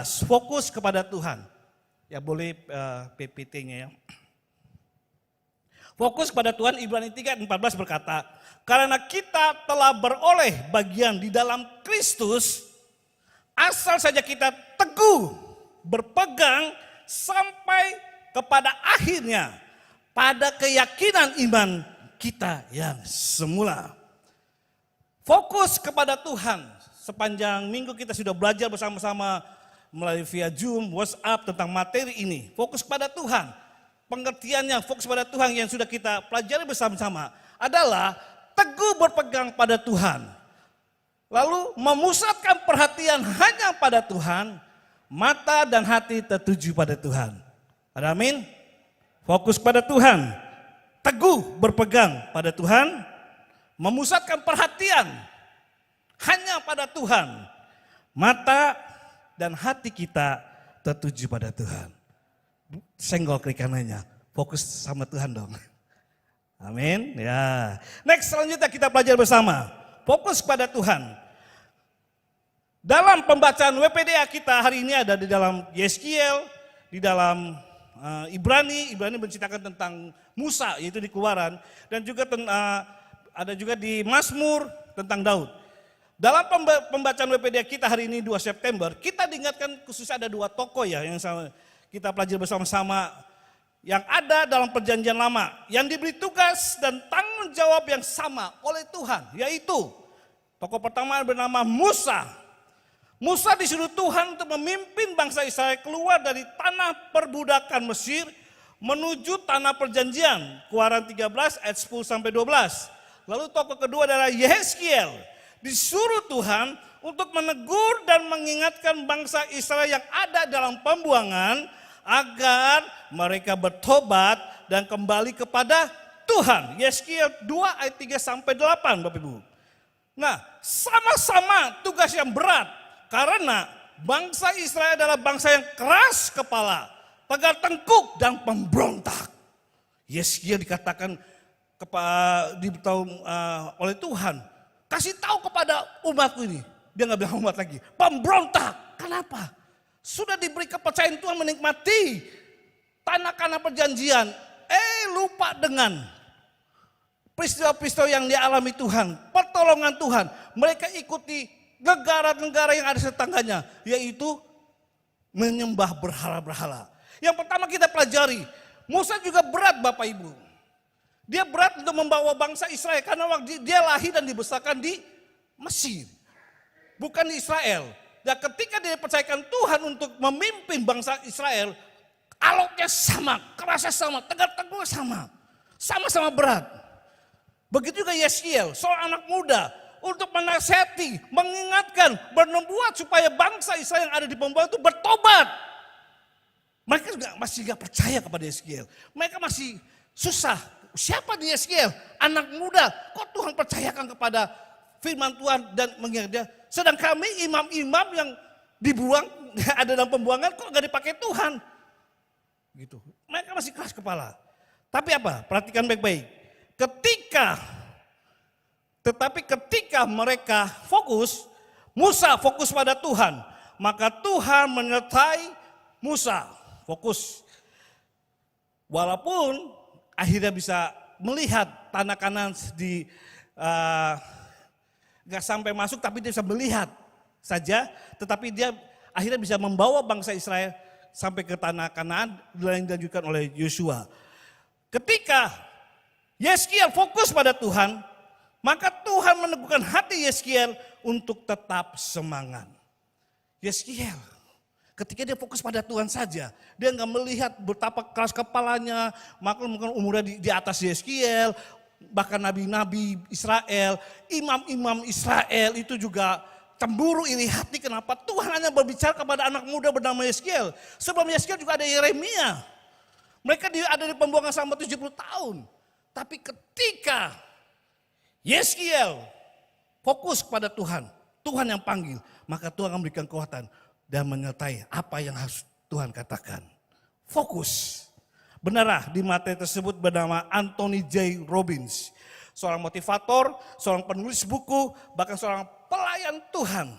Fokus kepada Tuhan. Ya boleh PPT-nya ya. Fokus pada Tuhan, Ibrani 3:14 berkata, karena kita telah beroleh bagian di dalam Kristus, asal saja kita teguh berpegang sampai kepada akhirnya pada keyakinan iman kita yang semula. Fokus kepada Tuhan. Sepanjang minggu kita sudah belajar bersama-sama melalui via Zoom, WhatsApp tentang materi ini. Fokus pada Tuhan. Pengertiannya fokus pada Tuhan yang sudah kita pelajari bersama-sama adalah teguh berpegang pada Tuhan. Lalu memusatkan perhatian hanya pada Tuhan, mata dan hati tertuju pada Tuhan. Ada amin? Fokus pada Tuhan, teguh berpegang pada Tuhan, memusatkan perhatian hanya pada Tuhan, mata dan hati kita tertuju pada Tuhan. Senggol kiri kanannya, fokus sama Tuhan dong. Amin. Ya. Next, selanjutnya kita belajar bersama. Fokus pada Tuhan. Dalam pembacaan WPDA kita hari ini ada di dalam Yeskiel, di dalam Ibrani menceritakan tentang Musa, yaitu di Keluaran, dan juga ada juga di Mazmur tentang Daud. Dalam pembacaan WPDA kita hari ini 2 September, kita diingatkan khusus ada 2 tokoh ya yang kita pelajari bersama-sama yang ada dalam perjanjian lama, yang diberi tugas dan tanggung jawab yang sama oleh Tuhan, yaitu tokoh pertama bernama Musa. Musa disuruh Tuhan untuk memimpin bangsa Israel keluar dari tanah perbudakan Mesir menuju tanah perjanjian. Keluaran 13 ayat 10 sampai 12. Lalu tokoh kedua adalah Yeskiel, disuruh Tuhan untuk menegur dan mengingatkan bangsa Israel yang ada dalam pembuangan agar mereka bertobat dan kembali kepada Tuhan. Yeskiel 2 ayat 3 sampai 8 Bapak Ibu. Nah, sama-sama tugas yang berat karena bangsa Israel adalah bangsa yang keras kepala, tegar tengkuk dan pemberontak. Yeskiel dikatakan diberitahu oleh Tuhan, kasih tahu kepada umatku ini. Dia nggak bilang umat lagi, pemberontak. Kenapa? Sudah diberi kepercayaan Tuhan menikmati tanah-tanah perjanjian. Lupa dengan peristiwa-peristiwa yang dialami Tuhan. Pertolongan Tuhan. Mereka ikuti negara-negara yang ada setangganya. Yaitu menyembah berhala-berhala. Yang pertama kita pelajari. Musa juga berat Bapak Ibu. Dia berat untuk membawa bangsa Israel. Karena waktu dia lahir dan dibesarkan di Mesir. Bukan di Israel. Dan ketika dia dipercayakan Tuhan untuk memimpin bangsa Israel, alotnya sama, kerasnya sama, tegar-tegur sama. Sama-sama berat. Begitu juga Yeskiel, seorang anak muda, untuk menasihati, mengingatkan, bernubuat supaya bangsa Israel yang ada di pembuangan itu bertobat. Mereka juga masih gak percaya kepada Yeskiel. Mereka masih susah. Siapa di Yeskiel? Anak muda. Kok Tuhan percayakan kepada firman Tuhan dan mengingat dia. Sedang kami imam-imam yang dibuang, ada dalam pembuangan kok gak dipakai Tuhan. Gitu. Mereka masih keras kepala. Tapi apa? Perhatikan baik-baik. Ketika mereka fokus, Musa fokus pada Tuhan. Maka Tuhan menyertai Musa. Fokus. Walaupun akhirnya bisa melihat tanah kanan di gak sampai masuk tapi dia bisa melihat saja, tetapi dia akhirnya bisa membawa bangsa Israel sampai ke tanah Kanaan yang dilanjutkan oleh Yosua. Ketika Yeskiel fokus pada Tuhan, maka Tuhan meneguhkan hati Yeskiel untuk tetap semangat. Yeskiel ketika dia fokus pada Tuhan saja, dia nggak melihat betapa keras kepalanya, maka mungkin umurnya di atas Yeskiel. Bahkan nabi-nabi Israel, imam-imam Israel itu juga cemburu iri hati. Kenapa Tuhan hanya berbicara kepada anak muda bernama Yeskiel. Sebelum Yeskiel juga ada Yeremia. Mereka ada di pembuangan selama 70 tahun. Tapi ketika Yeskiel fokus kepada Tuhan, Tuhan yang panggil, maka Tuhan akan memberikan kekuatan dan menyertai apa yang harus Tuhan katakan. Fokus. Benarlah di materi tersebut bernama Anthony J. Robbins. Seorang motivator, seorang penulis buku, bahkan seorang pelayan Tuhan.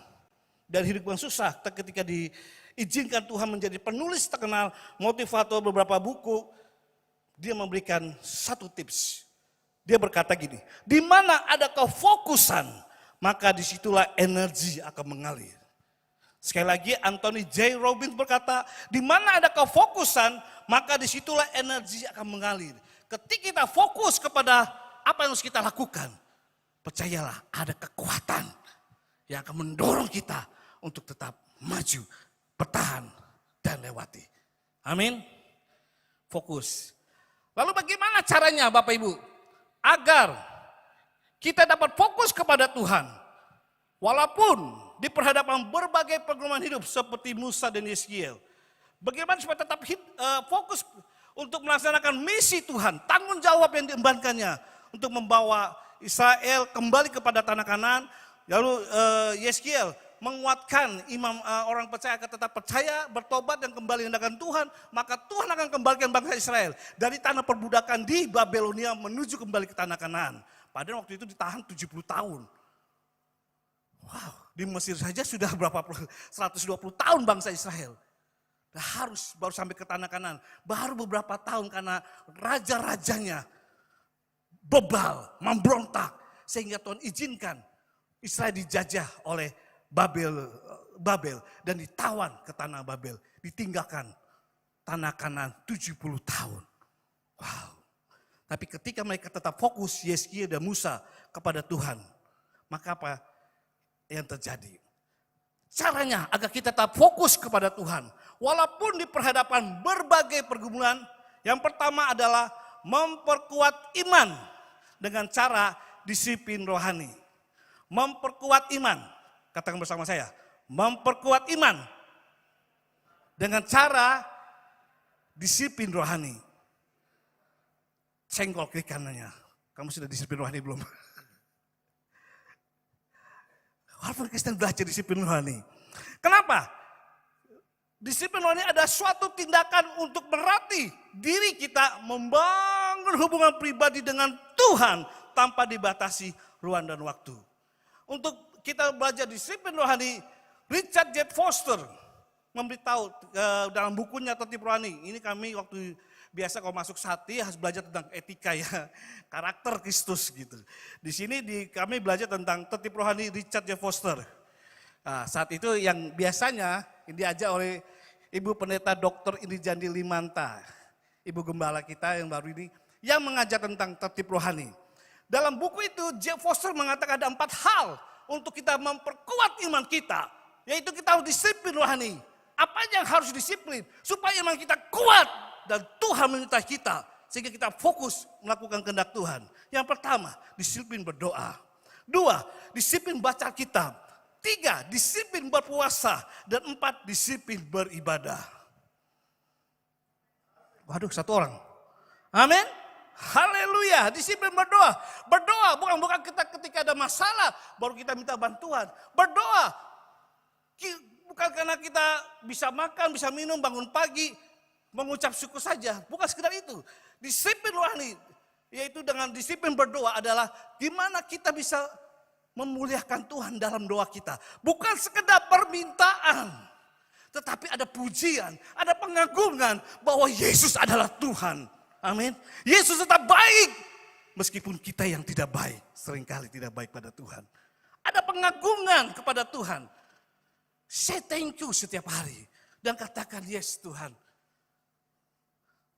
Dari hidup yang susah ketika izinkan Tuhan menjadi penulis terkenal, motivator beberapa buku, dia memberikan satu tips. Dia berkata gini, di mana ada kefokusan, maka disitulah energi akan mengalir. Sekali lagi Anthony J. Robbins berkata, di mana ada kefokusan, maka disitulah energi akan mengalir. Ketika kita fokus kepada apa yang harus kita lakukan, percayalah ada kekuatan yang akan mendorong kita untuk tetap maju, bertahan, dan lewati. Amin. Fokus. Lalu bagaimana caranya Bapak Ibu? Agar kita dapat fokus kepada Tuhan. Walaupun di perhadapan berbagai pergumulan hidup seperti Musa dan Yeskiel. Bagaimana supaya tetap fokus untuk melaksanakan misi Tuhan. Tanggung jawab yang diembankannya untuk membawa Israel kembali kepada tanah Kanaan. Lalu Yeskiel menguatkan imam orang percaya akan tetap percaya, bertobat dan kembali mendengarkan Tuhan, maka Tuhan akan kembalikan bangsa Israel dari tanah perbudakan di Babelonia menuju kembali ke tanah Kanaan. Padahal waktu itu ditahan 70 tahun. Wow, di Mesir saja sudah berapa 120 tahun bangsa Israel. Nah, harus baru sampai ke tanah Kanaan, baru beberapa tahun karena raja-rajanya bebal, memberontak, sehingga Tuhan izinkan Israel dijajah oleh Babel dan ditawan ke tanah Babel, ditinggalkan tanah Kanaan 70 tahun. Wow. Tapi ketika mereka tetap fokus Yeskiel dan Musa kepada Tuhan, maka apa yang terjadi? Caranya agar kita tetap fokus kepada Tuhan, walaupun di perhadapan berbagai pergumulan, yang pertama adalah memperkuat iman dengan cara disiplin rohani. Memperkuat iman. Katakan bersama saya, memperkuat iman dengan cara disiplin rohani. Senggol kiri kanannya, kamu sudah disiplin rohani belum? Walaupun Kristen belajar disiplin rohani. Kenapa? Disiplin rohani ada suatu tindakan untuk melatih diri kita membangun hubungan pribadi dengan Tuhan tanpa dibatasi ruang dan waktu. Untuk kita belajar disiplin rohani, Richard J. Foster memberitahu dalam bukunya Tertib Rohani. Ini kami waktu biasa kalau masuk sati harus belajar tentang etika ya, karakter Kristus gitu. Di sini kami belajar tentang Tertib Rohani Richard J. Foster. Nah, saat itu yang biasanya diajak oleh Ibu Pendeta Dr. Indrijandi Limanta, Ibu Gembala kita yang baru ini, yang mengajar tentang tertib rohani. Dalam buku itu J. Foster mengatakan ada 4 hal untuk kita memperkuat iman kita, yaitu kita harus disiplin rohani. Apa yang harus disiplin? Supaya iman kita kuat dan Tuhan menyertai kita, sehingga kita fokus melakukan kehendak Tuhan. Yang pertama, disiplin berdoa. 2, disiplin baca kitab. 3, disiplin berpuasa. Dan 4, disiplin beribadah. Waduh, 1 orang. Amin. Haleluya, disiplin berdoa. Berdoa bukan kita ketika ada masalah baru kita minta bantuan. Berdoa bukan karena kita bisa makan, bisa minum, bangun pagi, mengucap syukur saja. Bukan sekedar itu. Disiplin rohani, yaitu dengan disiplin berdoa adalah gimana kita bisa memuliakan Tuhan dalam doa kita. Bukan sekedar permintaan, tetapi ada pujian, ada pengagungan bahwa Yesus adalah Tuhan. Amin. Yesus tetap baik meskipun kita yang tidak baik, seringkali tidak baik pada Tuhan. Ada pengagungan kepada Tuhan. Say thank you setiap hari dan katakan yes Tuhan.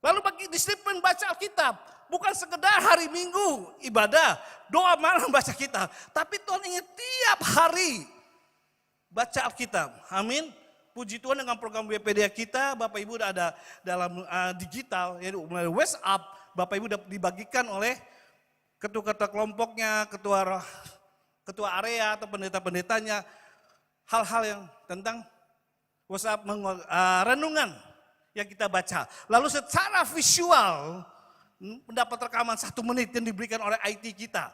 Lalu bagi disiplin baca Alkitab, bukan sekedar hari Minggu ibadah, doa malam baca kitab, tapi Tuhan ingin tiap hari baca Alkitab. Amin. Puji Tuhan dengan program WPD kita, Bapak Ibu sudah ada dalam digital, yaitu melalui WhatsApp, Bapak Ibu sudah dibagikan oleh ketua-ketua kelompoknya, ketua area atau pendeta-pendetanya, hal-hal yang tentang WhatsApp renungan yang kita baca. Lalu secara visual, mendapat rekaman 1 menit yang diberikan oleh IT kita.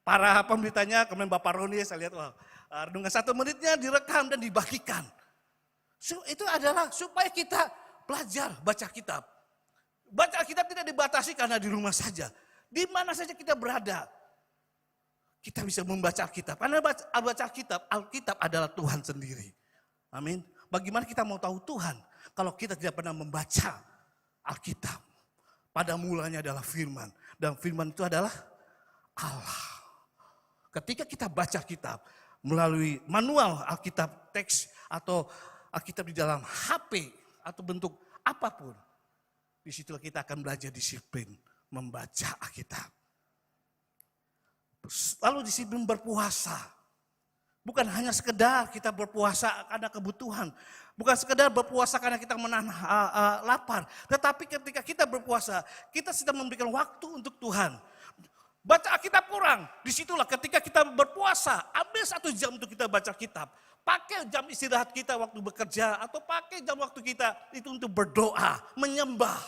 Para pemberitanya, kemudian Bapak Roni, saya lihat, renungan 1 menitnya direkam dan dibagikan. Itu adalah supaya kita belajar baca kitab. Baca kitab tidak dibatasi karena di rumah saja. Di mana saja kita berada, kita bisa membaca Alkitab. Karena baca Alkitab adalah Tuhan sendiri. Amin. Bagaimana kita mau tahu Tuhan kalau kita tidak pernah membaca Alkitab? Pada mulanya adalah firman. Dan firman itu adalah Allah. Ketika kita baca kitab melalui manual Alkitab teks atau Alkitab di dalam HP atau bentuk apapun, disitulah kita akan belajar disiplin membaca Alkitab. Lalu disiplin berpuasa. Bukan hanya sekedar kita berpuasa karena kebutuhan. Bukan sekedar berpuasa karena kita menahan lapar. Tetapi ketika kita berpuasa, kita sedang memberikan waktu untuk Tuhan. Baca Alkitab kurang. Disitulah ketika kita berpuasa, ambil 1 jam untuk kita baca kitab. Pakai jam istirahat kita waktu bekerja. Atau pakai jam waktu kita itu untuk berdoa, menyembah.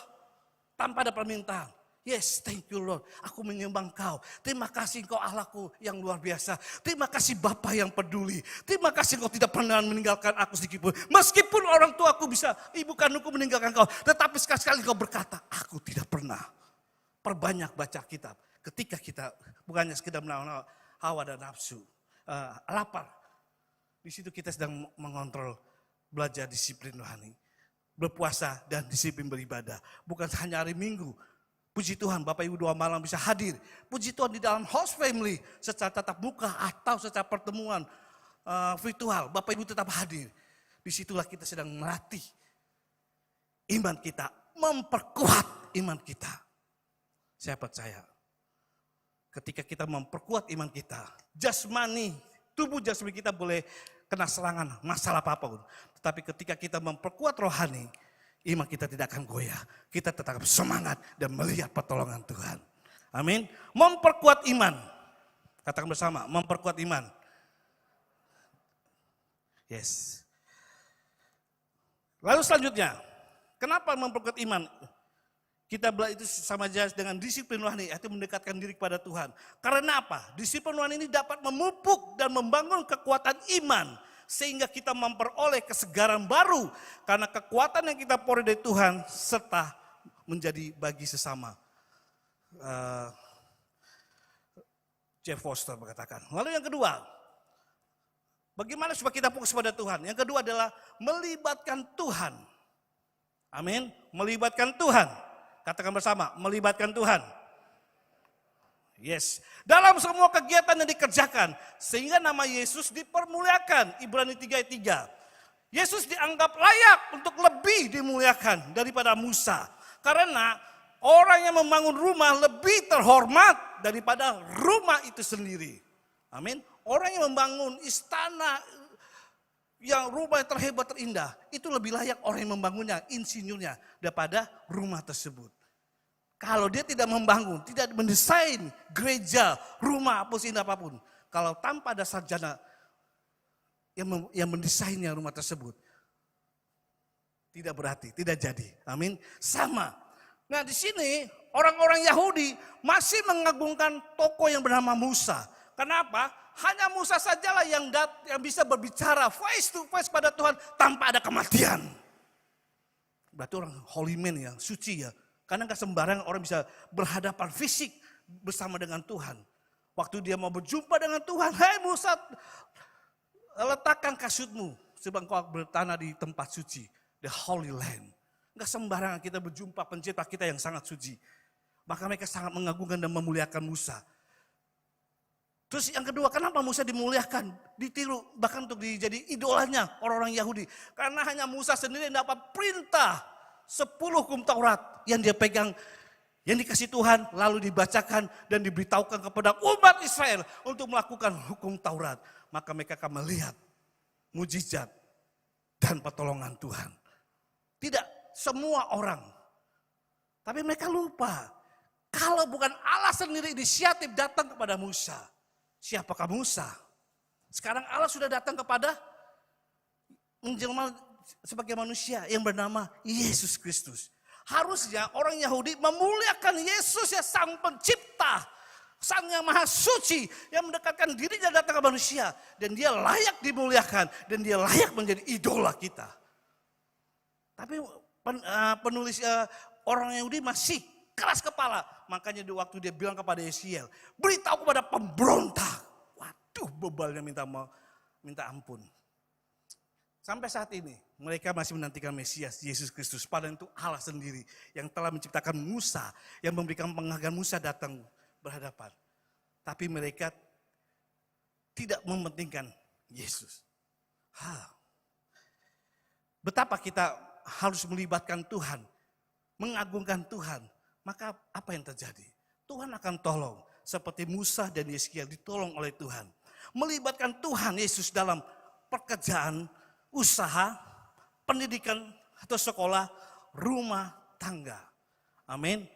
Tanpa ada permintaan. Yes, thank you Lord. Aku menyembah Engkau. Terima kasih Engkau Allahku yang luar biasa. Terima kasih Bapa yang peduli. Terima kasih Engkau tidak pernah meninggalkan aku sedikit pun. Meskipun orang tua aku bisa, ibu kandungku meninggalkan Engkau. Tetapi sekali-sekali Engkau berkata, aku tidak pernah. Perbanyak baca kitab. Ketika kita bukannya sekedar menahan hawa dan nafsu. Lapar. Di situ kita sedang mengontrol, belajar disiplin rohani. Berpuasa dan disiplin beribadah. Bukan hanya hari Minggu. Puji Tuhan Bapak Ibu doa malam bisa hadir. Puji Tuhan di dalam host family secara tatap muka atau secara pertemuan virtual. Bapak Ibu tetap hadir. Disitulah kita sedang melatih iman kita. Memperkuat iman kita. Saya percaya. Ketika kita memperkuat iman kita. Jasmani, tubuh jasmani kita boleh kena serangan masalah apapun. Tetapi ketika kita memperkuat rohani. Iman kita tidak akan goyah. Kita tetap semangat dan melihat pertolongan Tuhan. Amin. Memperkuat iman. Katakan bersama, memperkuat iman. Yes. Lalu selanjutnya, kenapa memperkuat iman? Kita belajar itu sama aja dengan disiplin rohani, itu mendekatkan diri kepada Tuhan. Karena apa? Disiplin rohani ini dapat memupuk dan membangun kekuatan iman. Sehingga kita memperoleh kesegaran baru. Karena kekuatan yang kita peroleh dari Tuhan serta menjadi bagi sesama. Jeff Foster mengatakan. Lalu yang kedua, bagaimana supaya kita fokus pada Tuhan? Yang kedua adalah melibatkan Tuhan. Amin. Melibatkan Tuhan. Katakan bersama, melibatkan Tuhan. Yes, dalam semua kegiatan yang dikerjakan, sehingga nama Yesus dipermuliakan, Ibrani 3 ayat 3. Yesus dianggap layak untuk lebih dimuliakan daripada Musa. Karena orang yang membangun rumah lebih terhormat daripada rumah itu sendiri. Amin. Orang yang membangun istana, yang rumah yang terhebat terindah, itu lebih layak orang yang membangunnya, insinyurnya, daripada rumah tersebut. Kalau dia tidak membangun, tidak mendesain gereja, rumah, apapun. Kalau tanpa ada sarjana yang mendesainnya rumah tersebut. Tidak berarti, tidak jadi. Amin. Sama. Nah di sini orang-orang Yahudi masih mengagungkan tokoh yang bernama Musa. Kenapa? Hanya Musa sajalah yang bisa berbicara face to face pada Tuhan tanpa ada kematian. Berarti orang holy man ya, suci ya. Karena gak sembarangan orang bisa berhadapan fisik bersama dengan Tuhan. Waktu dia mau berjumpa dengan Tuhan, hei Musa, letakkan kasutmu sebab kau bertanah di tempat suci, the holy land. Gak sembarangan kita berjumpa pencipta kita yang sangat suci. Maka mereka sangat mengagungkan dan memuliakan Musa. Terus yang kedua, kenapa Musa dimuliakan, ditiru, bahkan untuk jadi idolanya orang-orang Yahudi. Karena hanya Musa sendiri yang dapat perintah 10 hukum Taurat yang dia pegang, yang dikasih Tuhan, lalu dibacakan dan diberitahukan kepada umat Israel untuk melakukan hukum Taurat. Maka mereka akan melihat mujizat dan pertolongan Tuhan. Tidak semua orang, tapi mereka lupa. Kalau bukan Allah sendiri inisiatif datang kepada Musa, siapakah Musa? Sekarang Allah sudah datang kepada menjelma sebagai manusia yang bernama Yesus Kristus. Harusnya orang Yahudi memuliakan Yesus ya sang pencipta, sang yang maha suci yang mendekatkan dirinya datang ke manusia. Dan dia layak dimuliakan dan dia layak menjadi idola kita. Tapi penulis orang Yahudi masih keras kepala. Makanya di waktu dia bilang kepada Yesiel, beritahu kepada pemberontak. Waduh bebalnya minta ampun. Sampai saat ini Mereka masih menantikan Mesias, Yesus Kristus. Padahal itu Allah sendiri yang telah menciptakan Musa, yang memberikan penghargaan Musa datang berhadapan. Tapi mereka tidak mementingkan Yesus. Betapa kita harus melibatkan Tuhan, mengagungkan Tuhan. Maka apa yang terjadi? Tuhan akan tolong. Seperti Musa dan Yeskiel ditolong oleh Tuhan. Melibatkan Tuhan Yesus dalam pekerjaan, usaha, pendidikan atau sekolah, rumah tangga. Amin.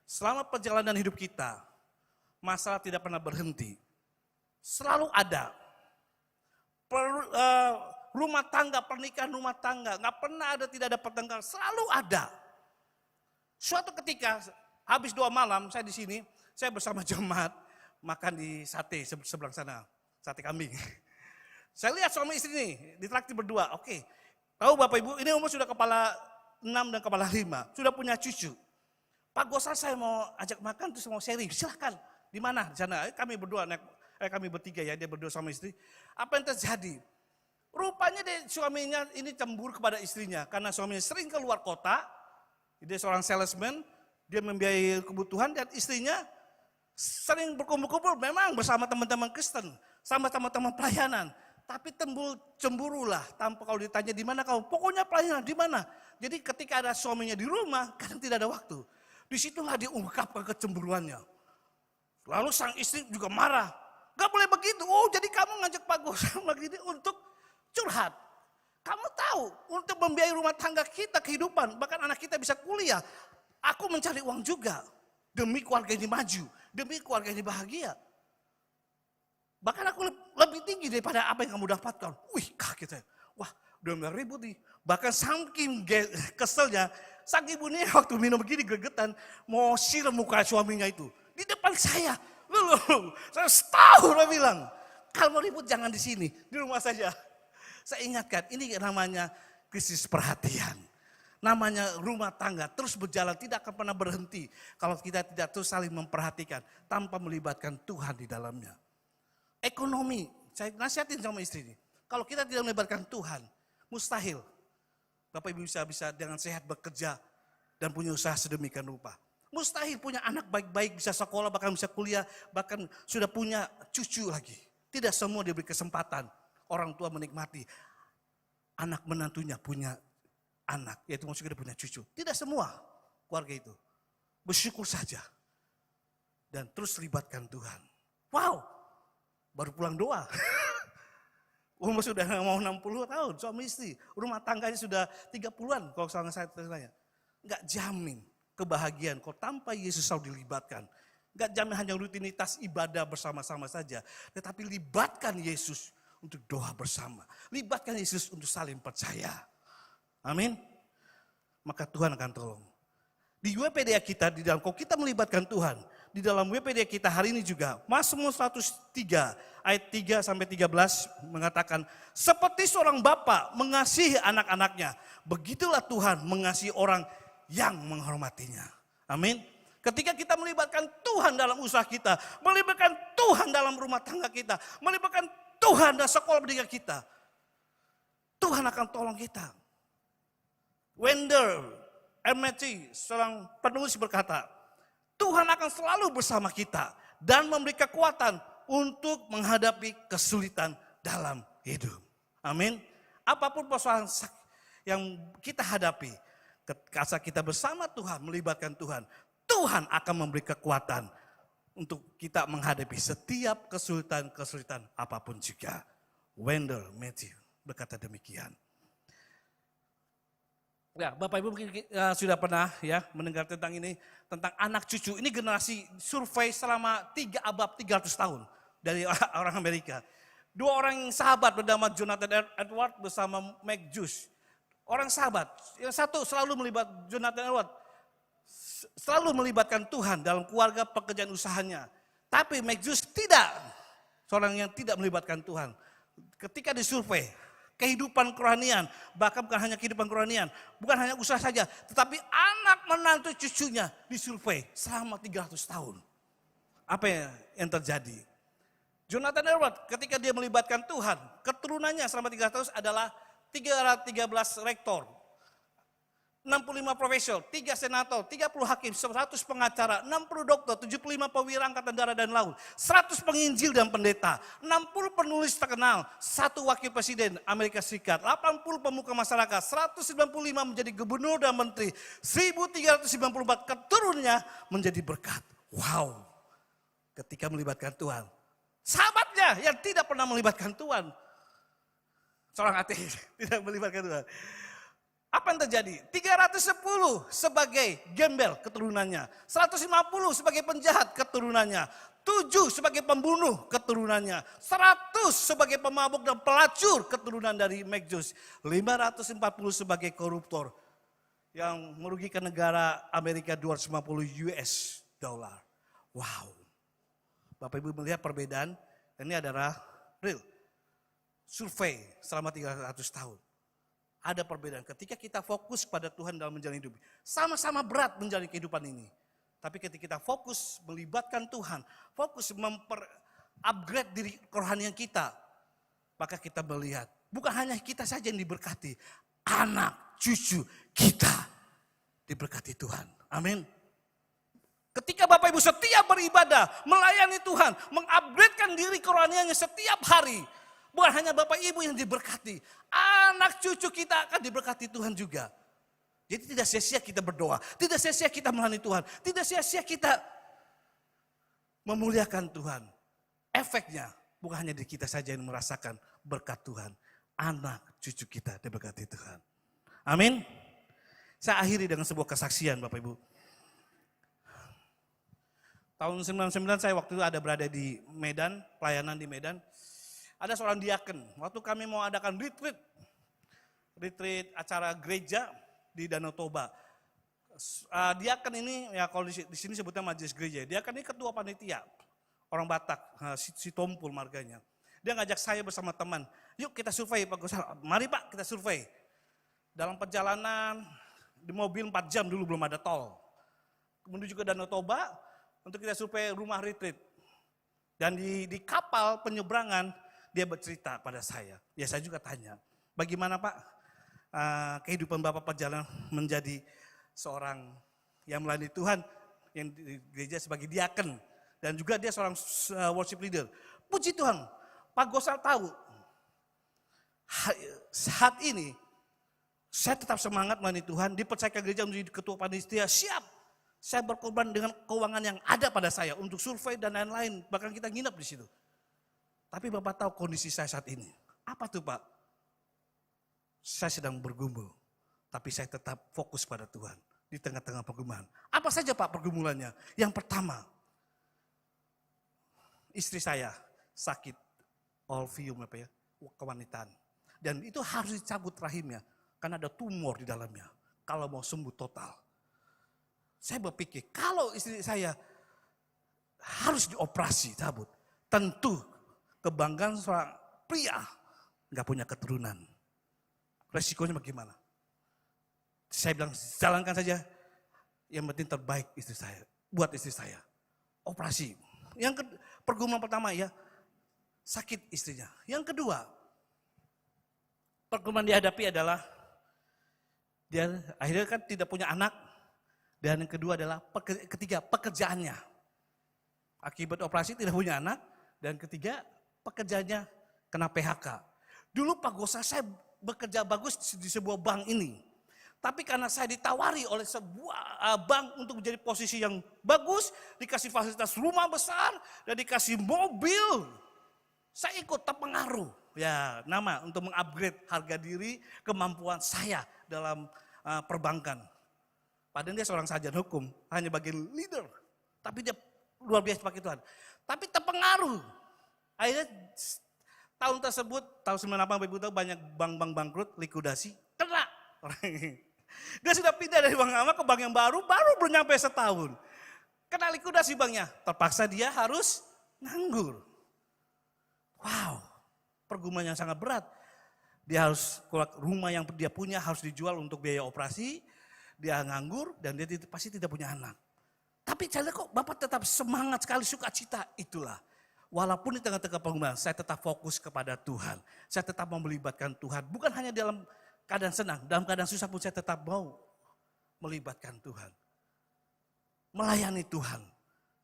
Selama perjalanan hidup kita, masalah tidak pernah berhenti. Selalu ada. Rumah tangga, pernikahan rumah tangga, nggak pernah ada tidak ada pertengkaran, selalu ada. Suatu ketika, habis 2 malam, saya di sini, saya bersama jemaat makan di sate sebelah sana, sate kambing. Saya lihat suami istri nih, ditraktir berdua, oke. Tahu Bapak Ibu, ini umur sudah kepala 6 dan kepala 5, sudah punya cucu. Pak Gosal saya mau ajak makan, terus mau sharing, silahkan. Di mana? Di sana, kami berdua, kami bertiga ya, dia berdua sama istri. Apa yang terjadi? Rupanya suaminya ini cemburu kepada istrinya, karena suaminya sering keluar kota, dia seorang salesman, dia membiayai kebutuhan, dan istrinya sering berkumpul-kumpul memang bersama teman-teman Kristen, sama teman-teman pelayanan. Tapi cemburulah tanpa kalau ditanya di mana kau, pokoknya pelayanan di mana. Jadi ketika ada suaminya di rumah, kadang tidak ada waktu. Disitulah dia ungkapkan kecemburuannya. Lalu sang istri juga marah. Gak boleh begitu, oh jadi kamu ngajak Pak Gosal begini untuk curhat. Kamu tahu untuk membiayai rumah tangga kita, kehidupan, bahkan anak kita bisa kuliah. Aku mencari uang juga demi keluarga ini maju, demi keluarga ini bahagia. Bahkan aku lebih tinggi daripada apa yang kamu dapatkan. Wih kaget saya. Wah udah mulai ribut nih. Bahkan saking keselnya, sang ibu ini waktu minum begini gregetan. Mau siram muka suaminya itu. Di depan saya. Loh, saya setahun dia bilang. Kalau mau ribut jangan di sini, di rumah saja. Saya ingatkan ini namanya krisis perhatian. Namanya rumah tangga terus berjalan tidak akan pernah berhenti. Kalau kita tidak terus saling memperhatikan tanpa melibatkan Tuhan di dalamnya. Ekonomi, saya nasihatin sama istri ini. Kalau kita tidak melibatkan Tuhan, mustahil. Bapak Ibu bisa dengan sehat bekerja dan punya usaha sedemikian rupa. Mustahil punya anak baik-baik, bisa sekolah, bahkan bisa kuliah, bahkan sudah punya cucu lagi. Tidak semua diberi kesempatan orang tua menikmati. Anak menantunya punya anak, yaitu maksudnya dia punya cucu. Tidak semua keluarga itu. Bersyukur saja. Dan terus libatkan Tuhan. Wow, baru pulang doa. Umur sudah mau 60 tahun, suami istri. Rumah tangganya sudah 30-an kalau saya tanya. Enggak jamin kebahagiaan kalau tanpa Yesus selalu dilibatkan. Enggak jamin hanya rutinitas ibadah bersama-sama saja. Tetapi libatkan Yesus untuk doa bersama. Libatkan Yesus untuk saling percaya. Amin. Maka Tuhan akan tolong. Di WPDA kita, di dalam kalau kita melibatkan Tuhan, di dalam WPDA kita hari ini juga, Mazmur 103 ayat 3 sampai 13 mengatakan, seperti seorang bapa mengasihi anak-anaknya, begitulah Tuhan mengasihi orang yang menghormatinya. Amin. Ketika kita melibatkan Tuhan dalam usaha kita, melibatkan Tuhan dalam rumah tangga kita, melibatkan Tuhan dalam sekolah pendidikan kita, Tuhan akan tolong kita. Wendell Hermeti, seorang penulis berkata, Tuhan akan selalu bersama kita dan memberi kekuatan untuk menghadapi kesulitan dalam hidup. Amin. Apapun persoalan yang kita hadapi, ketika kita bersama Tuhan, melibatkan Tuhan, Tuhan akan memberi kekuatan untuk kita menghadapi setiap kesulitan-kesulitan apapun juga. Wendell Matthew berkata demikian. Ya, Bapak Ibu mungkin sudah pernah ya mendengar tentang ini, tentang anak cucu. Ini generasi survei selama 3 abad 300 tahun dari orang Amerika. 2 orang sahabat bernama Jonathan Edward bersama Meg Juice. Orang sahabat, yang satu selalu melibat Jonathan Edward, selalu melibatkan Tuhan dalam keluarga pekerjaan usahanya. Tapi Meg Juice tidak, seorang yang tidak melibatkan Tuhan. Ketika disurvei, kehidupan kerohanian, bahkan bukan hanya kehidupan kerohanian, bukan hanya usaha saja, tetapi anak menantu cucunya disurvei selama 300 tahun. Apa yang terjadi? Jonathan Edwards ketika dia melibatkan Tuhan, keturunannya selama 300 tahun adalah 313 rektor, 65 profesor, 3 senator, 30 hakim, 100 pengacara, 60 dokter, 75 perwira angkatan darat dan laut, 100 penginjil dan pendeta, 60 penulis terkenal, 1 wakil presiden Amerika Serikat, 80 pemuka masyarakat, 195 menjadi gubernur dan menteri, 1394 keturunannya menjadi berkat. Wow, ketika melibatkan Tuhan. Sahabatnya yang tidak pernah melibatkan Tuhan, seorang ateis tidak melibatkan Tuhan. Apa yang terjadi? 310 sebagai gembel keturunannya. 150 sebagai penjahat keturunannya. 7 sebagai pembunuh keturunannya. 100 sebagai pemabuk dan pelacur keturunan dari Magjus. 540 sebagai koruptor yang merugikan negara Amerika 250 US dollar. Wow. Bapak Ibu melihat perbedaan, ini adalah real. Survei selama 300 tahun. Ada perbedaan. Ketika kita fokus pada Tuhan dalam menjalani hidup, sama-sama berat menjalani kehidupan ini. Tapi ketika kita fokus melibatkan Tuhan, fokus upgrade diri kerohanian kita, maka kita melihat bukan hanya kita saja yang diberkati, anak cucu kita diberkati Tuhan. Amin. Ketika Bapak Ibu setia beribadah, melayani Tuhan, mengupgradekan diri kerohaniannya setiap hari, bukan hanya Bapak Ibu yang diberkati, anak cucu kita akan diberkati Tuhan juga. Jadi tidak sia-sia kita berdoa, tidak sia-sia kita melayani Tuhan, tidak sia-sia kita memuliakan Tuhan. Efeknya bukan hanya diri kita saja yang merasakan berkat Tuhan, anak cucu kita diberkati Tuhan. Amin. Saya akhiri dengan sebuah kesaksian Bapak Ibu. Tahun 99 saya waktu itu ada berada di Medan, pelayanan di Medan. Ada seorang diaken, waktu kami mau adakan retreat acara gereja di Danau Toba. Diaken ini, ya kalau di sini sebutnya majelis gereja, diaken ini ketua panitia, orang Batak, si Tompul marganya. Dia ngajak saya bersama teman, yuk kita survei Pak Gosal, mari Pak kita survei. Dalam perjalanan, di mobil 4 jam dulu belum ada tol. Menuju ke Danau Toba, untuk kita survei rumah retreat. Dan di kapal penyeberangan, dia bercerita pada saya. Ya saya juga tanya, bagaimana Pak kehidupan Bapak perjalanan menjadi seorang yang melayani Tuhan, yang di gereja sebagai diaken. Dan juga dia seorang worship leader. Puji Tuhan, Pak Gosal tahu, saat ini saya tetap semangat melayani Tuhan, dipercayakan gereja menjadi ketua panitia, siap. Saya berkorban dengan keuangan yang ada pada saya untuk survei dan lain-lain, bahkan kita nginep di situ. Tapi Bapak tahu kondisi saya saat ini. Apa tuh Pak? Saya sedang bergumul, tapi saya tetap fokus pada Tuhan di tengah-tengah pergumulan. Apa saja Pak pergumulannya? Yang pertama, istri saya sakit ovarium kewanitaan. Dan itu harus dicabut rahimnya, karena ada tumor di dalamnya. Kalau mau sembuh total. Saya berpikir, kalau istri saya harus dioperasi, cabut, tentu kebanggaan seorang pria nggak punya keturunan. Resikonya bagaimana? Saya bilang, jalankan saja, yang penting terbaik istri saya, buat istri saya. Operasi. Pergumulan pertama ya, sakit istrinya. Yang kedua, pergumulan dihadapi adalah, dia akhirnya kan tidak punya anak. Dan yang kedua adalah ketiga pekerjaannya. Akibat operasi tidak punya anak. Dan ketiga pekerjaannya kena PHK. Dulu Pak Gosal saya bekerja bagus di sebuah bank ini. Tapi karena saya ditawari oleh sebuah bank untuk menjadi posisi yang bagus. Dikasih fasilitas rumah besar dan dikasih mobil. Saya ikut terpengaruh. Ya, nama untuk mengupgrade harga diri, kemampuan saya dalam perbankan. Padahal dia seorang sarjana hukum, hanya bagian leader. Tapi dia luar biasa pakai Tuhan. Tapi terpengaruh. Akhirnya tahun tersebut, tahun 98 Ibu tahu banyak bank-bank bangkrut, likuidasi, kena. Dia sudah pindah dari bank lama ke bank yang baru belum nyampe setahun. Kena likuidasi banknya, terpaksa dia harus nganggur. Wow, pergumulan yang sangat berat. Dia harus keluar rumah yang dia punya harus dijual untuk biaya operasi. Dia nganggur dan dia pasti tidak punya anak. Tapi saya lihat kok Bapak tetap semangat sekali, sukacita. Itulah Walaupun di tengah-tengah pengumuman, saya tetap fokus kepada Tuhan. Saya tetap mau melibatkan Tuhan. Bukan hanya dalam keadaan senang, dalam keadaan susah pun saya tetap mau melibatkan Tuhan. Melayani Tuhan.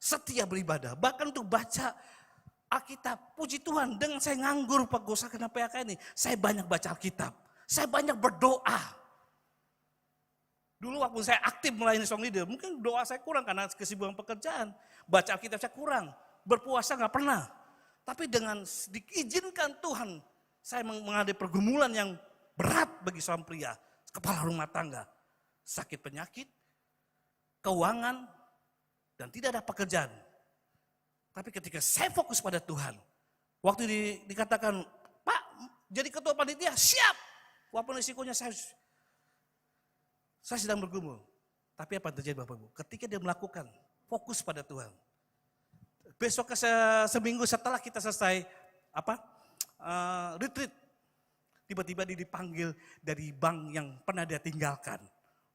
Setia beribadah. Bahkan untuk baca Alkitab. Puji Tuhan, dengan saya nganggur Pak Gosa kena PHK ini, saya banyak baca Alkitab. Saya banyak berdoa. Dulu waktu saya aktif melayani Song Leader, mungkin doa saya kurang karena kesibukan pekerjaan. Baca Alkitab saya kurang. Berpuasa nggak pernah. Tapi dengan diizinkan Tuhan, saya menghadapi pergumulan yang berat bagi seorang pria, kepala rumah tangga, sakit penyakit, keuangan, dan tidak ada pekerjaan. Tapi ketika saya fokus pada Tuhan, waktu dikatakan, Pak jadi ketua panitia, siap. Walaupun risikonya saya sedang bergumul. Tapi apa yang terjadi Bapak Ibu? Ketika dia melakukan fokus pada Tuhan, besok seminggu setelah kita selesai retreat, tiba-tiba dia dipanggil dari bank yang pernah dia tinggalkan.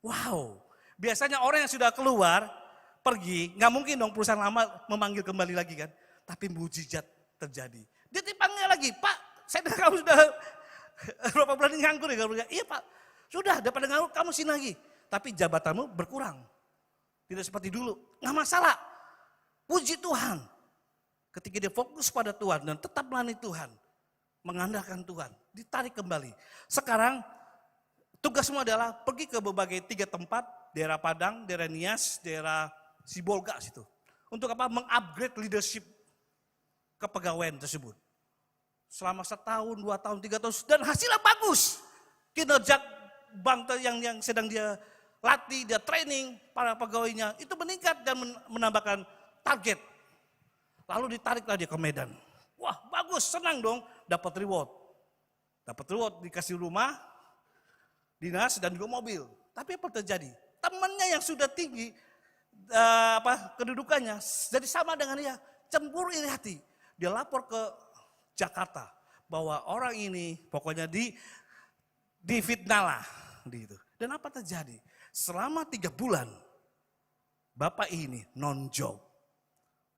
Wow, biasanya orang yang sudah keluar, pergi, nggak mungkin dong perusahaan lama memanggil kembali lagi kan. Tapi mujizat terjadi. Dia dipanggil lagi, Pak, saya dengar kamu sudah berapa bulan ini nganggur ya? Iya Pak, sudah daripada nganggur kamu sini lagi. Tapi jabatanmu berkurang. Tidak seperti dulu, nggak masalah. Puji Tuhan. Ketika dia fokus pada Tuhan dan tetap melayani Tuhan. Mengandalkan Tuhan, ditarik kembali. Sekarang tugasmu adalah pergi ke berbagai 3 tempat. Daerah Padang, daerah Nias, daerah Sibolga situ. Untuk apa? Mengupgrade leadership kepegawaian tersebut. Selama 1 tahun, 2 tahun, 3 tahun. Dan hasilnya bagus. Kinerja bank yang sedang dia latih, dia training para pegawainya. Itu meningkat dan menambahkan target. Lalu ditariklah dia ke Medan. Wah bagus, senang dong, dapat reward. Dapat reward, dikasih rumah, dinas dan juga mobil. Tapi apa terjadi? Temannya yang sudah tinggi kedudukannya, jadi sama dengan dia, cemburu iri hati. Dia lapor ke Jakarta bahwa orang ini pokoknya difitnah lah. Gitu. Dan apa terjadi? Selama 3 bulan, bapak ini non-job.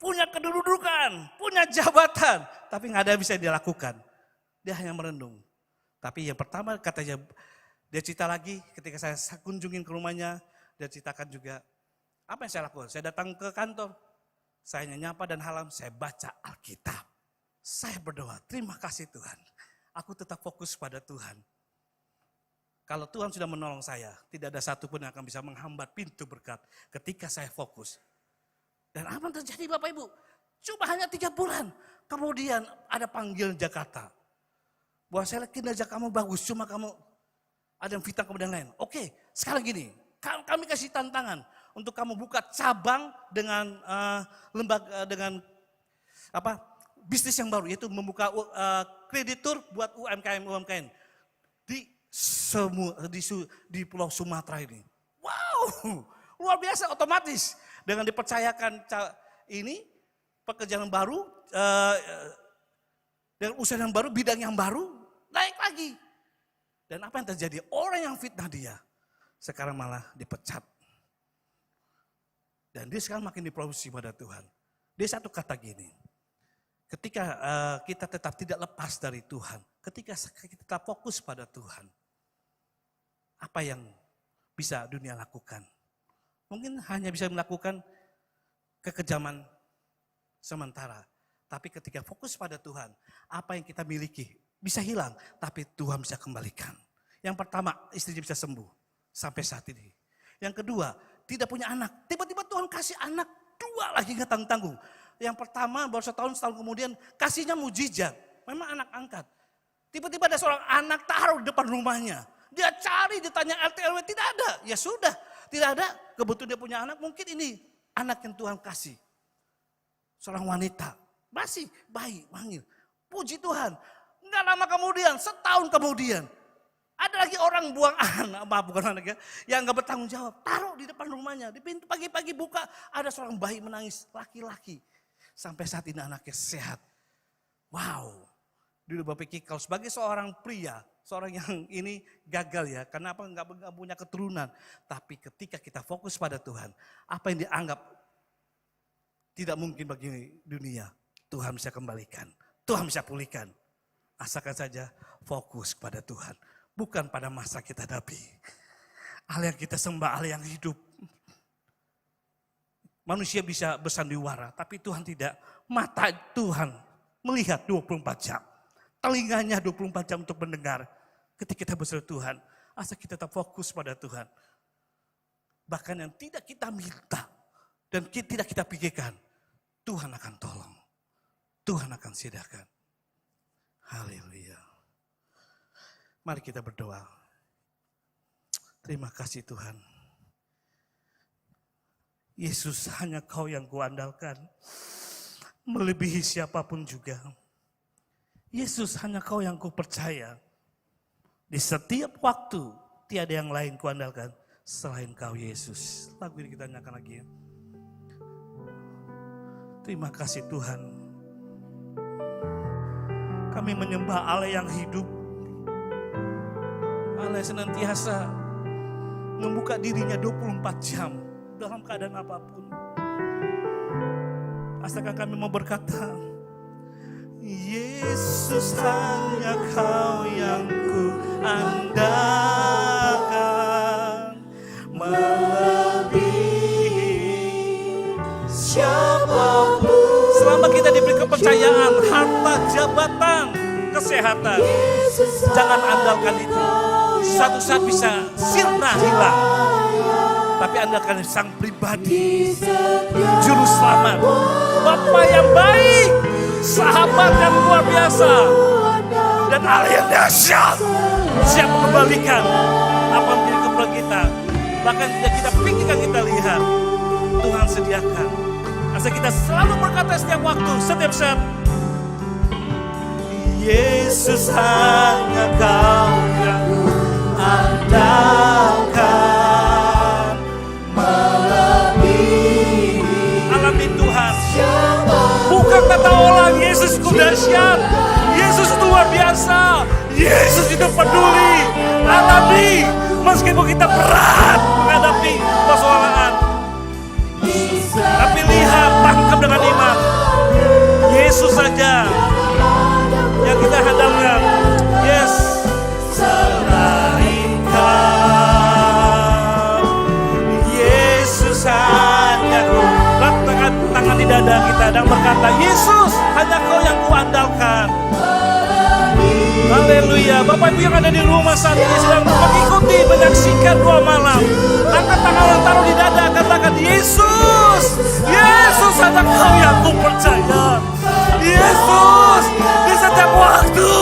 Punya kedudukan, punya jabatan, tapi nggak ada yang bisa dia lakukan. Dia hanya merenung. Tapi yang pertama katanya, dia cerita lagi ketika saya kunjungin ke rumahnya, dia ceritakan juga, apa yang saya lakukan? Saya datang ke kantor, saya nyapa dan halam, saya baca Alkitab. Saya berdoa, terima kasih Tuhan. Aku tetap fokus pada Tuhan. Kalau Tuhan sudah menolong saya, tidak ada satupun yang akan bisa menghambat pintu berkat ketika saya fokus. Dan apa yang terjadi Bapak Ibu? Cuma hanya 3 bulan. Kemudian ada panggilan Jakarta. Bahwa saya lihat kinerja kamu bagus, cuma kamu ada yang fitnah kemudian lain. Oke, sekarang gini, kami kasih tantangan untuk kamu buka cabang dengan lembaga dengan bisnis yang baru, yaitu membuka kreditur buat UMKM di Pulau Sumatera ini. Wow, luar biasa, otomatis dengan dipercayakan ini pekerjaan yang baru, dengan usaha yang baru, bidang yang baru, naik lagi. Dan apa yang terjadi? Orang yang fitnah dia sekarang malah dipecat. Dan dia sekarang makin diproduksi pada Tuhan. Dia satu kata gini, ketika kita tetap tidak lepas dari Tuhan, ketika kita fokus pada Tuhan, apa yang bisa dunia lakukan? Mungkin hanya bisa melakukan kekejaman sementara. Tapi ketika fokus pada Tuhan, apa yang kita miliki bisa hilang, tapi Tuhan bisa kembalikan. Yang pertama, istrinya bisa sembuh sampai saat ini. Yang kedua, tidak punya anak. Tiba-tiba Tuhan kasih anak 2 lagi nggak tanggung-tanggung. Yang pertama baru setahun kemudian kasihnya mujizat. Memang anak angkat. Tiba-tiba ada seorang anak taruh di depan rumahnya. Dia cari, ditanya RT RW, tidak ada. Ya sudah, tidak ada. Kebetulan dia punya anak, mungkin ini anak yang Tuhan kasih. Seorang wanita, masih bayi, manggil. Puji Tuhan. Enggak lama kemudian, setahun kemudian. Ada lagi orang buang anak, bukan anak ya, yang enggak bertanggung jawab. Taruh di depan rumahnya, di pintu pagi-pagi buka, ada seorang bayi menangis, laki-laki. Sampai saat ini anaknya sehat. Wow. Dulu Bapak pikir kalau sebagai seorang pria, seorang yang ini gagal ya, kenapa enggak punya keturunan. Tapi ketika kita fokus pada Tuhan, apa yang dianggap tidak mungkin bagi dunia, Tuhan bisa kembalikan, Tuhan bisa pulihkan. Asalkan saja fokus kepada Tuhan, bukan pada masa kita hadapi. Allah yang kita sembah, Allah yang hidup. Manusia bisa bersandiwara, tapi Tuhan tidak. Mata Tuhan melihat 24 jam. Telinganya 24 jam untuk mendengar. Ketika kita berseru Tuhan, asal kita tetap fokus pada Tuhan. Bahkan yang tidak kita minta dan tidak kita pikirkan, Tuhan akan tolong. Tuhan akan sediakan. Haleluya. Mari kita berdoa. Terima kasih Tuhan. Yesus, hanya Kau yang kuandalkan. Melebihi siapapun juga. Yesus, hanya Kau yang kupercaya. Di setiap waktu tiada yang lain kuandalkan selain Kau Yesus. Lagu ini kita nyanyikan lagi ya. Terima kasih Tuhan. Kami menyembah Allah yang hidup. Allah yang senantiasa membuka dirinya 24 jam dalam keadaan apapun. Asalkan kami mau berkata, Yesus, hanya Kau yang ku andalkan, melebihi siapapun. Selama kita diberi kepercayaan, harta, jabatan, kesehatan, jangan andalkan itu. Suatu saat bisa sirna hilang. Tapi andalkan Sang pribadi, Juru Selamat, Bapa yang baik, sahabat yang luar biasa, dan Allah yang dahsyat, siap mengembalikan apa yang menjadi keperluan kita. Bahkan tidak kita pikirkan, kita lihat, Tuhan sediakan. Asal kita selalu berkata setiap waktu, setiap saat, Yesus, hanya Kau yang andalkan, melebihi. Alami Tuhan, bukan kata orang Yesus ku dahsyat, Yesus luar biasa, Yesus itu peduli. Alami, meskipun kita berat menghadapi persoalan, tapi lihat, tangkap dengan iman. Yesus saja yang kita hadapkan. Yes, selain Kau, Yesus hanya Kau. Letakkan tangan di dada kita dan berkata, Yesus, hanya Kau yang kuandalkan. Haleluya. Bapak Ibu yang ada di rumah saat ini sedang mengikuti, menyaksikan doa malam, angkat tangan dan taruh di dada, katakan, Yesus, Yesus, hanya Kau yang ku percaya. Yesus, di setiap waktu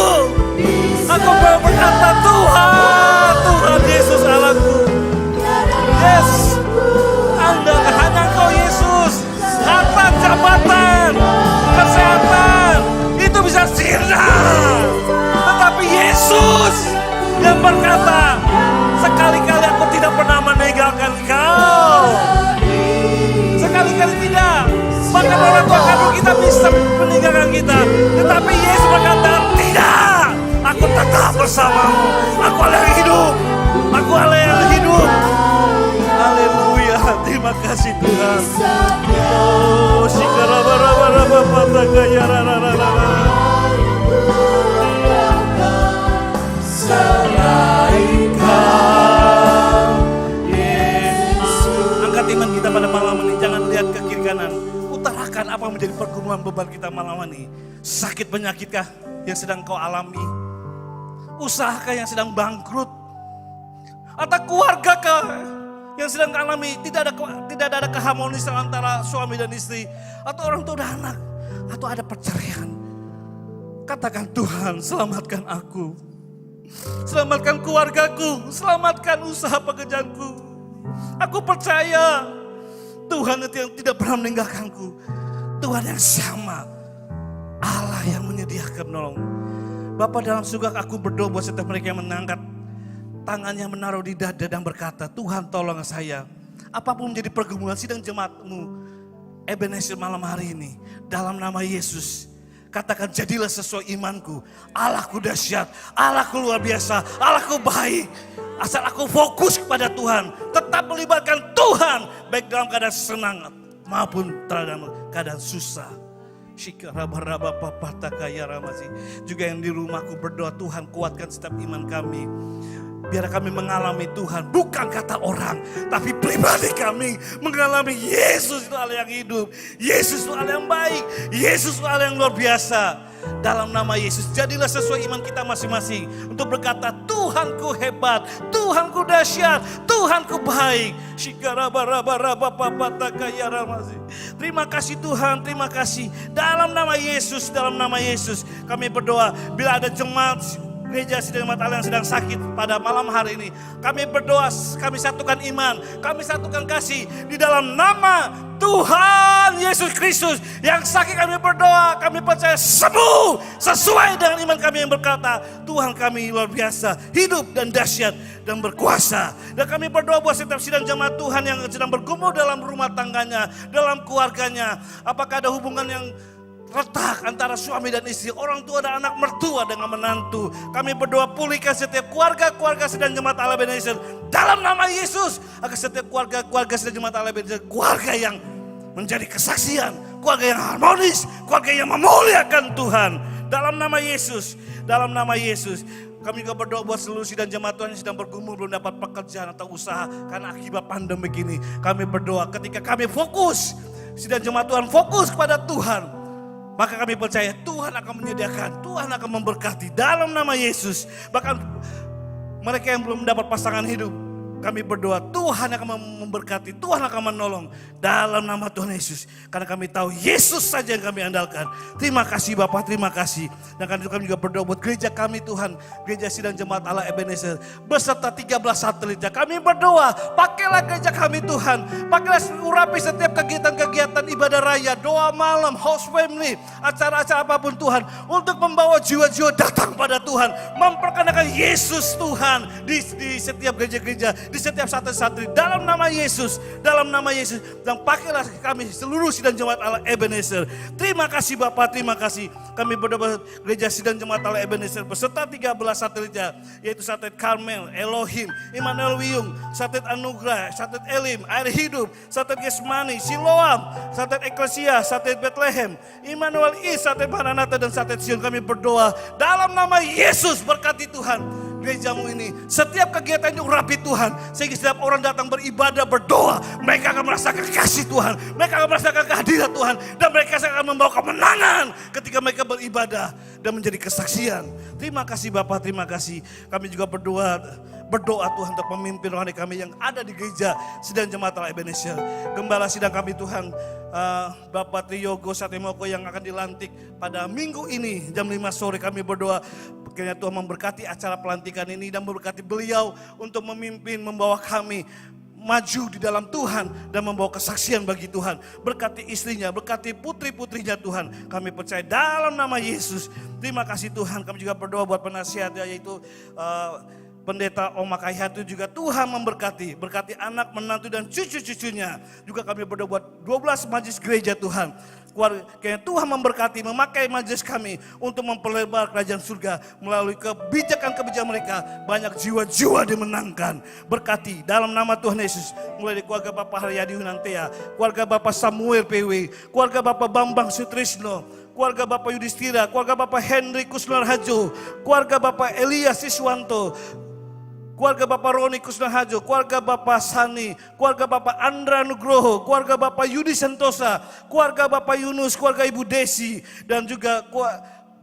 aku berkata, Tuhan, Tuhan Yesus Allahku. Yes, andalkan hanya Kau Yesus. Harta, jabatan, kesehatan, itu bisa sirna. Tetapi Yesus yang berkata, sekali-kali aku tidak pernah meninggalkan Kau. Sekali-kali tidak. Bahkan orang tua kandung kita bisa meninggalkan kita. Tetapi Yesus berkata, tidak. Aku tetap bersamamu. Aku Allah yang hidup. Aku Allah yang hidup. Haleluya. Terima kasih Tuhan. Oh, selain Kau, Yesus. Angkat iman kita pada malam ini. Jangan lihat ke kiri kanan. Utarakan apa menjadi pergumulan beban kita malam ini. Sakit penyakitkah yang sedang kau alami? Usahakah yang sedang bangkrut? Atau keluargakah yang sedang alami tidak ada keharmonisan antara suami dan istri, atau orang tua dan anak, atau ada perceraian? Katakan, Tuhan, selamatkan aku. Selamatkan keluargaku, selamatkan usaha pekerjaanku. Aku percaya Tuhan itu yang tidak pernah meninggalkanku. Tuhan yang sama, Allah yang menyediakan menolong. Bapa dalam surga, aku berdoa buat setiap mereka yang mengangkat tangannya, menaruh di dada dan berkata, Tuhan tolong saya. Apapun menjadi pergumulan sidang jemaat-Mu Ebenezer malam hari ini, dalam nama Yesus, katakan, jadilah sesuai imanku. Allahku dahsyat, Allahku luar biasa, Allahku baik. Asal aku fokus kepada Tuhan, tetap melibatkan Tuhan, baik dalam keadaan senang maupun dalam keadaan susah. Shikaraba papataka ya ramasi. Juga yang di rumahku berdoa, Tuhan kuatkan setiap iman kami. Biar kami mengalami Tuhan, bukan kata orang, tapi pribadi kami mengalami Yesus itu Allah yang hidup. Yesus itu Allah yang baik. Yesus itu Allah yang luar biasa. Dalam nama Yesus, jadilah sesuai iman kita masing-masing untuk berkata, Tuhanku hebat, Tuhanku dahsyat, Tuhanku baik. Terima kasih Tuhan, terima kasih. Dalam nama Yesus, dalam nama Yesus, kami berdoa bila ada jemaat gereja Sidang Jemaat Allah yang sedang sakit pada malam hari ini, kami berdoa, kami satukan iman, kami satukan kasih di dalam nama Tuhan Yesus Kristus. Yang sakit kami berdoa, kami percaya sembuh sesuai dengan iman kami yang berkata, Tuhan kami luar biasa, hidup dan dahsyat dan berkuasa. Dan kami berdoa buat setiap sidang jemaat Tuhan yang sedang bergumul dalam rumah tangganya, dalam keluarganya. Apakah ada hubungan yang retak antara suami dan istri, orang tua dan anak mertua dengan menantu. Kami berdoa pulihkan setiap keluarga-keluarga Sidang Jemaat Allah Ebenezer dalam nama Yesus. Agar setiap keluarga-keluarga Sidang Jemaat Allah Ebenezer, keluarga yang menjadi kesaksian, keluarga yang harmonis, keluarga yang memuliakan Tuhan. Dalam nama Yesus, dalam nama Yesus. Kami juga berdoa buat seluruh sidang jemaat Tuhan yang sedang bergumul belum dapat pekerjaan atau usaha karena akibat pandemi ini. Kami berdoa ketika kami fokus, sidang jemaat Tuhan fokus kepada Tuhan, maka kami percaya Tuhan akan menyediakan, Tuhan akan memberkati dalam nama Yesus. Bahkan mereka yang belum mendapat pasangan hidup, kami berdoa Tuhan akan memberkati, Tuhan akan menolong dalam nama Tuhan Yesus. Karena kami tahu Yesus saja yang kami andalkan. Terima kasih Bapak, terima kasih. Dan kami juga berdoa buat gereja kami Tuhan, Gereja Sidang Jemaat Allah Ebenezer beserta 13 satelitnya. Kami berdoa, pakailah gereja kami Tuhan, pakailah urapi setiap kegiatan-kegiatan ibadah raya, doa malam, house family, acara-acara apapun Tuhan, untuk membawa jiwa-jiwa datang pada Tuhan, memperkenalkan Yesus Tuhan di setiap gereja-gereja, di setiap satelit-satelit, dalam nama Yesus, dalam nama Yesus. Dan pakailah kami seluruh Sidang Jemaat Allah Ebenezer. Terima kasih Bapak, terima kasih. Kami berdoa gereja Sidang Jemaat Allah Ebenezer beserta 13 satelitnya, yaitu satelit Karmel, Elohim, Immanuel Wiyung, satelit Anugerah, satelit Elim, Air Hidup, satelit Gesmani, Siloam, satelit Eklesia, satelit Bethlehem, Immanuel Is, satelit Maranatha dan satelit Sion. Kami berdoa dalam nama Yesus, berkati Tuhan gerejamu ini, setiap kegiatannya urapi Tuhan, sehingga setiap orang datang beribadah, berdoa, mereka akan merasakan kasih Tuhan, mereka akan merasakan kehadiran Tuhan, dan mereka akan membawa kemenangan ketika mereka beribadah dan menjadi kesaksian. Terima kasih Bapak, terima kasih. Kami juga berdoa Tuhan untuk pemimpin rohani kami yang ada di gereja Sidang Jemaat Allah Ebenezer. Gembala sidang kami Tuhan, Bapak Triyogo Satemoko yang akan dilantik pada minggu ini jam 5 sore. Kami berdoa kiranya Tuhan memberkati acara pelantikan ini dan memberkati beliau untuk memimpin, membawa kami maju di dalam Tuhan dan membawa kesaksian bagi Tuhan. Berkati istrinya, berkati putri-putrinya Tuhan. Kami percaya dalam nama Yesus. Terima kasih Tuhan. Kami juga berdoa buat penasihatnya, yaitu Pendeta Oma Kaihatu juga Tuhan memberkati. Berkati anak, menantu dan cucu-cucunya. Juga kami berdoa buat 12 majelis gereja Tuhan. Kiranya Tuhan memberkati, memakai majelis kami untuk memperlebar kerajaan surga. Melalui kebijakan-kebijakan mereka, banyak jiwa-jiwa dimenangkan. Berkati dalam nama Tuhan Yesus. Mulai dari keluarga Bapak Haryadi Hunantea, keluarga Bapak Samuel PW, keluarga Bapak Bambang Sutrisno, keluarga Bapak Yudhistira, keluarga Bapak Henry Kusnarhajo, keluarga Bapak Elias Siswanto, keluarga Bapak Roni Kusnahajo, keluarga Bapak Sani, keluarga Bapak Andra Nugroho, keluarga Bapak Yudi Sentosa, keluarga Bapak Yunus, keluarga Ibu Desi, dan juga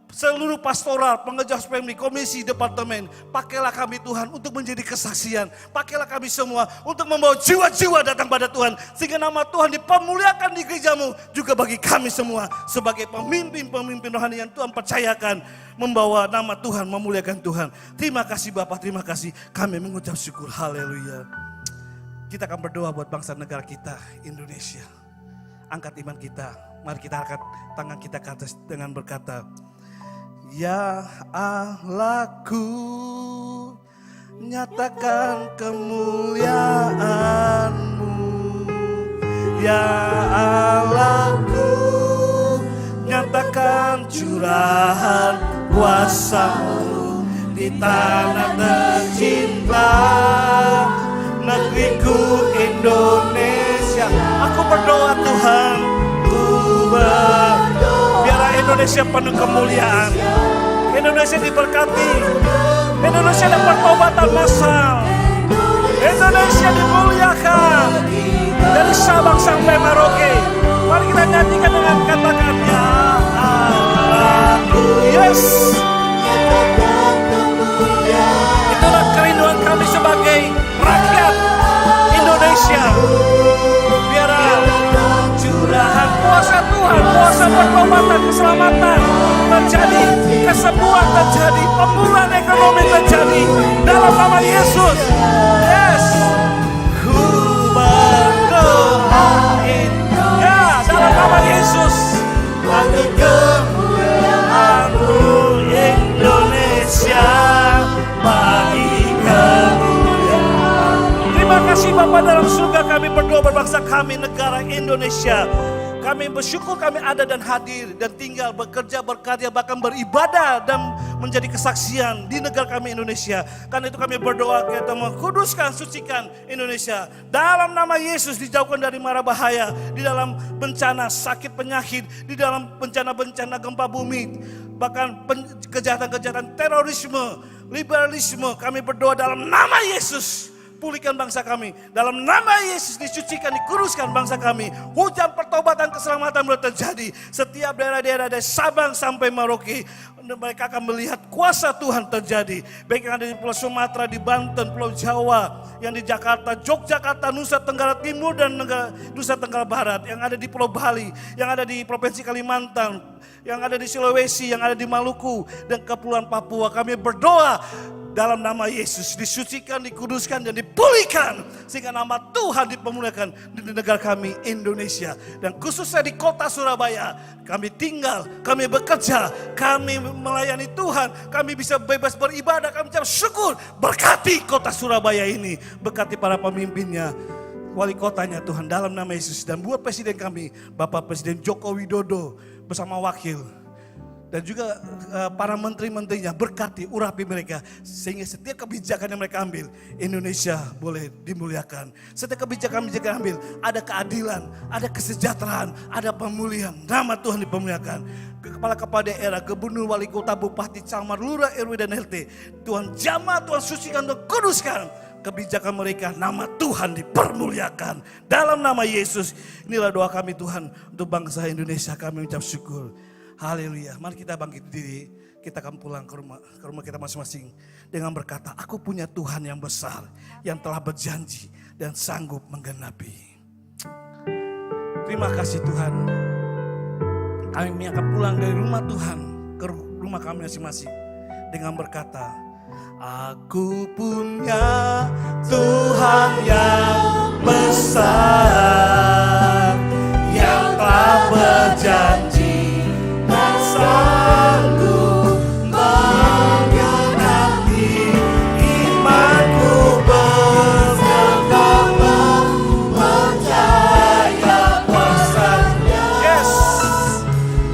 seluruh pastoral, pengejar family, komisi, departemen. Pakailah kami Tuhan untuk menjadi kesaksian. Pakailah kami semua untuk membawa jiwa-jiwa datang pada Tuhan. Sehingga nama Tuhan dipermuliakan di gerejamu, juga bagi kami semua sebagai pemimpin-pemimpin rohani yang Tuhan percayakan, membawa nama Tuhan, memuliakan Tuhan. Terima kasih Bapak, terima kasih. Kami mengucap syukur, haleluya. Kita akan berdoa buat bangsa negara kita, Indonesia. Angkat iman kita, mari kita angkat tangan kita ke atas dengan berkata, Ya Allahku, nyatakan kemuliaan-Mu. Ya Allahku, nyatakan curahan kuasa-Mu di tanah tercinta, negeriku Indonesia. Aku berdoa Tuhan, ku berdoa Indonesia penuh kemuliaan. Indonesia diberkati. Indonesia dapat pertobatan massal. Indonesia dimuliakan. Dari Sabang sampai Merauke. Mari kita nyanyikan dengan katakan ya Allah. Yes. Itulah kerinduan kami sebagai rakyat Indonesia. Biarlah curahan kuasa Tuhan, kuasa pertobatan, keselamatan terjadi, kesembuhan terjadi, pemulihan ekonomi terjadi dalam nama Yesus. Yes. Ku berdoain ya dalam nama Yesus. Bagi kemuliaan-Mu Indonesia, bagi kemuliaan. Terima kasih Bapa dalam surga, kami berdoa berbangsa kami negara Indonesia. Kami bersyukur kami ada dan hadir dan tinggal, bekerja, berkarya, bahkan beribadah dan menjadi kesaksian di negara kami Indonesia. Karena itu kami berdoa kita mengkuduskan, sucikan Indonesia. Dalam nama Yesus dijauhkan dari mara bahaya, di dalam bencana sakit penyakit, di dalam bencana-bencana gempa bumi, bahkan kejahatan-kejahatan terorisme, liberalisme. Kami berdoa dalam nama Yesus. Pulihkan bangsa kami. Dalam nama Yesus disucikan, dikuduskan bangsa kami. Hujan pertobatan keselamatan mulai terjadi. Setiap daerah-daerah dari Sabang sampai Merauke. Mereka akan melihat kuasa Tuhan terjadi. Baik yang ada di Pulau Sumatera, di Banten, Pulau Jawa. Yang di Jakarta, Yogyakarta, Nusa Tenggara Timur dan Nusa Tenggara Barat. Yang ada di Pulau Bali. Yang ada di Provinsi Kalimantan. Yang ada di Sulawesi, yang ada di Maluku. Dan Kepulauan Papua. Kami berdoa dalam nama Yesus disucikan, dikuduskan dan dipulihkan sehingga nama Tuhan dipermuliakan di negara kami Indonesia dan khususnya di kota Surabaya. Kami tinggal, kami bekerja, kami melayani Tuhan, kami bisa bebas beribadah, kami ucap syukur. Berkati kota Surabaya ini, berkati para pemimpinnya, wali kotanya Tuhan dalam nama Yesus, dan buat presiden kami Bapak Presiden Joko Widodo bersama wakil. Dan juga para menteri-menterinya, berkati, urapi mereka. Sehingga setiap kebijakan yang mereka ambil, Indonesia boleh dimuliakan. Setiap kebijakan yang mereka ambil, ada keadilan, ada kesejahteraan, ada pemulihan. Nama Tuhan dipermuliakan. Kepala-kepala daerah, gubernur, wali kota, bupati, camat, lurah, RW dan LT. Tuhan jamah, Tuhan sucikan, Tuhan kuduskan. Kebijakan mereka, nama Tuhan dipermuliakan. Dalam nama Yesus, inilah doa kami Tuhan untuk bangsa Indonesia. Kami ucap syukur. Haleluya. Mari kita bangkit diri. Kita akan pulang ke rumah kita masing-masing. Dengan berkata, aku punya Tuhan yang besar. Yang telah berjanji dan sanggup menggenapi. Terima kasih Tuhan. Kami akan pulang dari rumah Tuhan ke rumah kami masing-masing. Dengan berkata, aku punya Tuhan yang besar. Yang telah berjanji sanggup menggenapi. Imanku bergetar percaya kuasa-Nya. Yes,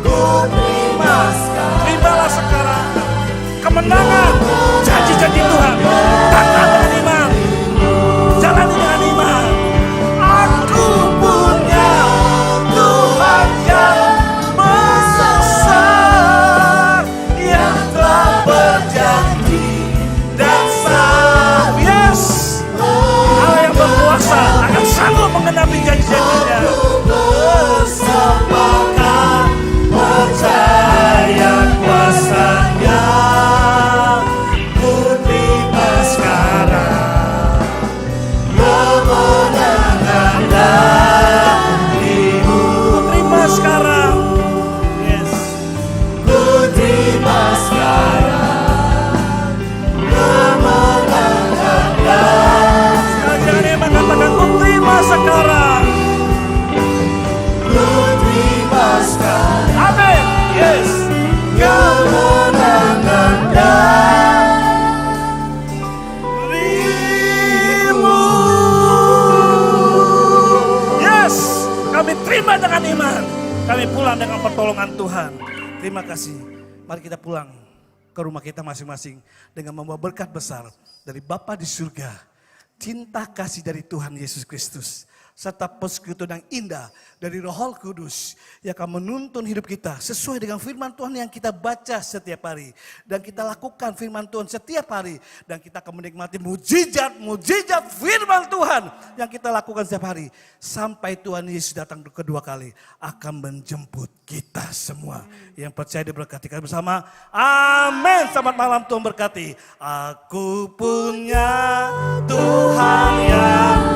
terimalah sekarang kemenangan, janji-janji Tuhan. Datang dengan iman, jalani dengan iman. Aku punya Tuhan yang akan sanggup mengenapi janji-janjinya. Bersepakat percaya kuasa-Nya. Ku terima sekarang kemenangan darimu. Ku terima sekarang. Yes. Ku terima sekarang kemenangan darimu. Mengatakan ku terima sekarang. Ku terima sekarang. Amin. Yes. Kemenangan darimu. Yes. Kami terima dengan iman. Kami pulang dengan pertolongan Tuhan. Terima kasih. Mari kita pulang ke rumah kita masing-masing dengan membawa berkat besar dari Bapa di surga. Cinta kasih dari Tuhan Yesus Kristus, serta persekutuan yang indah dari Roh Kudus yang akan menuntun hidup kita sesuai dengan firman Tuhan yang kita baca setiap hari. Dan kita lakukan firman Tuhan setiap hari. Dan kita akan menikmati mujizat firman Tuhan yang kita lakukan setiap hari. Sampai Tuhan Yesus datang kedua kali akan menjemput kita semua. Yang percaya diberkati kita bersama. Amin. Selamat malam, Tuhan berkati. Aku punya Tuhan yang